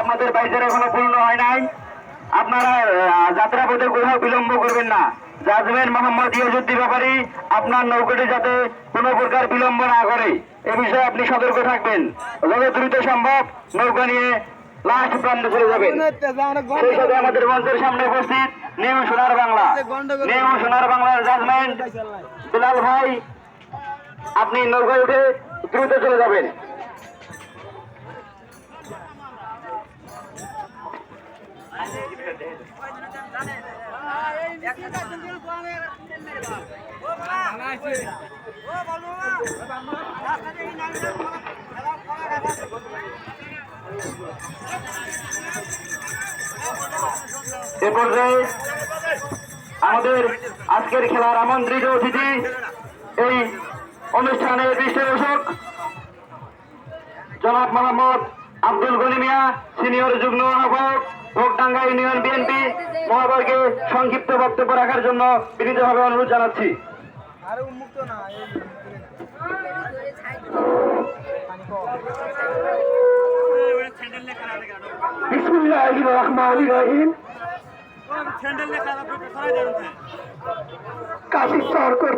আপনাদের বাইকের এখনো পূর্ণ হয় নাই। আপনারা যাত্রাপথে কোথাও বিলম্ব করবেন না। জাজমেন্ট মোহাম্মদ ইয়াজউদ্দিন ব্যাপারী আপনার নৌকাটি যাতে কোনো প্রকার বিলম্ব না করে এ বিষয়ে আপনি সতর্ক থাকবেন। যত দ্রুত সম্ভব নৌকা নিয়ে লাস্ট প্রান্তে চলে যাবেন। সেই সাথে আমাদের মঞ্চের সামনে উপস্থিত নিউ সোনার বাংলা, নিউ সোনার বাংলার জাজমেন্ট বিলাল ভাই, আপনি নৌকায় উঠে দ্রুত চলে যাবেন। এ পর্যায়ে আমাদের আজকের খেলার আমন্ত্রিত অতিথি, এই অনুষ্ঠানের পৃষ্ঠপোষক জনাব মোহাম্মদ আব্দুল গনি মিয়া, সিনিয়র যুগ্ম আহ্বায়ক, ভোগডাঙ্গা ইউনিয়ন বিএনপি মহাবর্গে সংক্ষিপ্ত বক্তব্য রাখার জন্য বিনীতভাবে অনুরোধ জানাচ্ছি। বিসমিল্লাহির রহমানির রহিম। কাশী সরকার